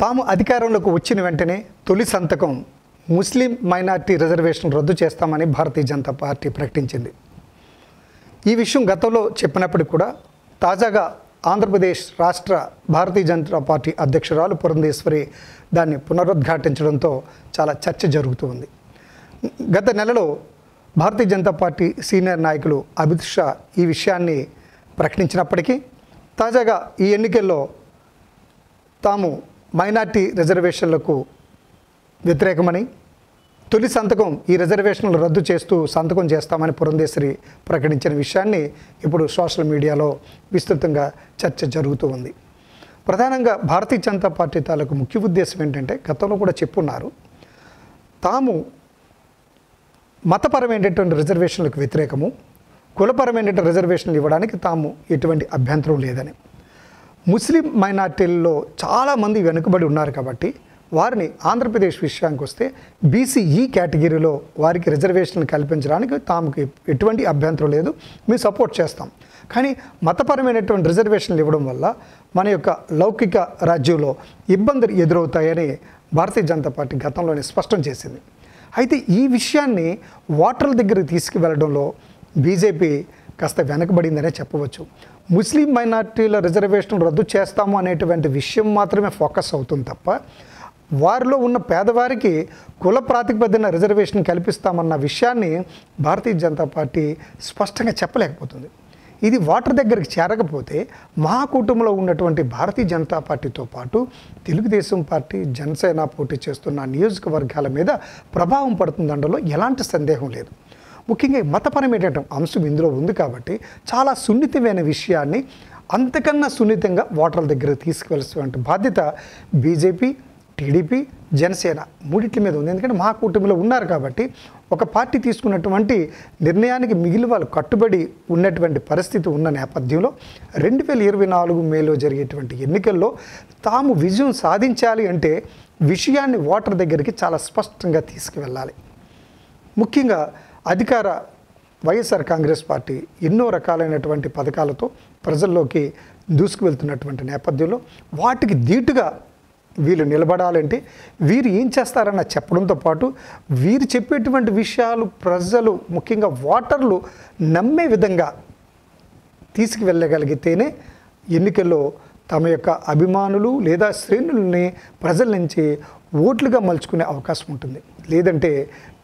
తాము అధికారంలోకి వచ్చిన వెంటనే తొలి సంతకం ముస్లిం మైనార్టీ రిజర్వేషన్ రద్దు చేస్తామని భారతీయ జనతా పార్టీ ప్రకటించింది. ఈ విషయం గతంలో చెప్పినప్పటికీ కూడా తాజాగా ఆంధ్రప్రదేశ్ రాష్ట్ర భారతీయ జనతా పార్టీ అధ్యక్షురాలు పురంధేశ్వరి దాన్ని పునరుద్ఘాటించడంతో చాలా చర్చ జరుగుతూ ఉంది. గత నెలలో భారతీయ జనతా పార్టీ సీనియర్ నాయకులు అమిత్ షా ఈ విషయాన్ని ప్రకటించినప్పటికీ తాజాగా ఈ ఎన్నికల్లో తాము మైనార్టీ రిజర్వేషన్లకు వ్యతిరేకమని తొలి సంతకం ఈ రిజర్వేషన్లు రద్దు చేస్తూ సంతకం చేస్తామని పురంధేశ్వరి ప్రకటించిన విషయాన్ని ఇప్పుడు సోషల్ మీడియాలో విస్తృతంగా చర్చ జరుగుతూ ఉంది. ప్రధానంగా భారతీయ జనతా పార్టీ తాలూకు ముఖ్య ఉద్దేశం ఏంటంటే గతంలో కూడా చెప్పున్నారు, తాము మతపరమైనటువంటి రిజర్వేషన్లకు వ్యతిరేకము, కులపరమైనటువంటి రిజర్వేషన్లు ఇవ్వడానికి తాము ఎటువంటి అభ్యంతరం లేదని. ముస్లిం మైనార్టీల్లో చాలామంది వెనుకబడి ఉన్నారు కాబట్టి వారిని ఆంధ్రప్రదేశ్ విషయానికి వస్తే బీసీఈ కేటగిరీలో వారికి రిజర్వేషన్లు కల్పించడానికి తాముకి ఎటువంటి అభ్యంతరం లేదు, మేము సపోర్ట్ చేస్తాం. కానీ మతపరమైనటువంటి రిజర్వేషన్లు ఇవ్వడం వల్ల మన యొక్క లౌకిక రాజ్యంలో ఇబ్బందులు ఎదురవుతాయని భారతీయ జనతా పార్టీ గతంలోనే స్పష్టం చేసింది. అయితే ఈ విషయాన్ని ఓటర్ల దగ్గరికి తీసుకువెళ్ళడంలో బీజేపీ కాస్త వెనకబడిందనే చెప్పవచ్చు. ముస్లిం మైనార్టీల రిజర్వేషన్ రద్దు చేస్తాము అనేటువంటి విషయం మాత్రమే ఫోకస్ అవుతుంది తప్ప వారిలో ఉన్న పేదవారికి కుల ప్రాతిపదికన రిజర్వేషన్ కల్పిస్తామన్న విషయాన్ని భారతీయ జనతా పార్టీ స్పష్టంగా చెప్పలేకపోతుంది. ఇది ఓటర్ దగ్గరికి చేరకపోతే మా కూటమిలో ఉన్నటువంటి భారతీయ జనతా పార్టీతో పాటు తెలుగుదేశం పార్టీ, జనసేన పోటీ చేస్తున్న నియోజకవర్గాల మీద ప్రభావం పడుతుందనడంలో ఎలాంటి సందేహం లేదు. ముఖ్యంగా మతపరమైనటువంటి అంశం ఇందులో ఉంది కాబట్టి చాలా సున్నితమైన విషయాన్ని అంతకన్నా సున్నితంగా ఓటర్ల దగ్గర తీసుకువెళ్ళాల్సిన బాధ్యత బీజేపీ, టీడీపీ, జనసేన మూడిట్ల మీద ఉంది. ఎందుకంటే మా కూటమిలో ఉన్నారు కాబట్టి ఒక పార్టీ తీసుకున్నటువంటి నిర్ణయానికి మిగిలిన వాళ్ళు కట్టుబడి ఉన్నటువంటి పరిస్థితి ఉన్న నేపథ్యంలో 2024 మేలో జరిగేటువంటి ఎన్నికల్లో తాము విజయం సాధించాలి అంటే విషయాన్ని ఓటర్ దగ్గరికి చాలా స్పష్టంగా తీసుకువెళ్ళాలి. ముఖ్యంగా అధికార వైఎస్ఆర్ కాంగ్రెస్ పార్టీ ఎన్నో రకాలైనటువంటి పథకాలతో ప్రజల్లోకి దూసుకువెళ్తున్నటువంటి నేపథ్యంలో వాటికి ధీటుగా వీళ్ళు నిలబడాలంటే వీరు ఏం చేస్తారన్న చెప్పడంతో పాటు వీరు చెప్పేటువంటి విషయాలు ప్రజలు ముఖ్యంగా ఓటర్లు నమ్మే విధంగా తీసుకువెళ్ళగలిగితేనే ఎన్నికల్లో తమ యొక్క అభిమానులు లేదా శ్రేణుల్ని ప్రజల నుంచి ఓట్లుగా మలుచుకునే అవకాశం ఉంటుంది. లేదంటే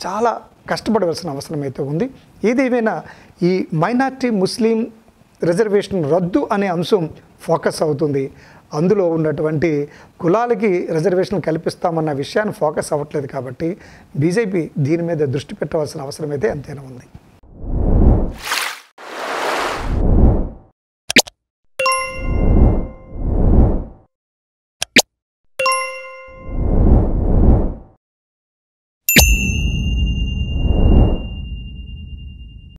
చాలా కష్టపడవలసిన అవసరం అయితే ఉంది. ఏదేమైనా ఈ మైనార్టీ ముస్లిం రిజర్వేషన్ రద్దు అనే అంశం ఫోకస్ అవుతుంది. అందులో ఉన్నటువంటి కులాలకి రిజర్వేషన్ కల్పిస్తామన్న విషయాన్ని ఫోకస్ అవ్వట్లేదు కాబట్టి బీజేపీ దీని మీద దృష్టి పెట్టవలసిన అవసరం అయితే ఎంతైనా ఉంది.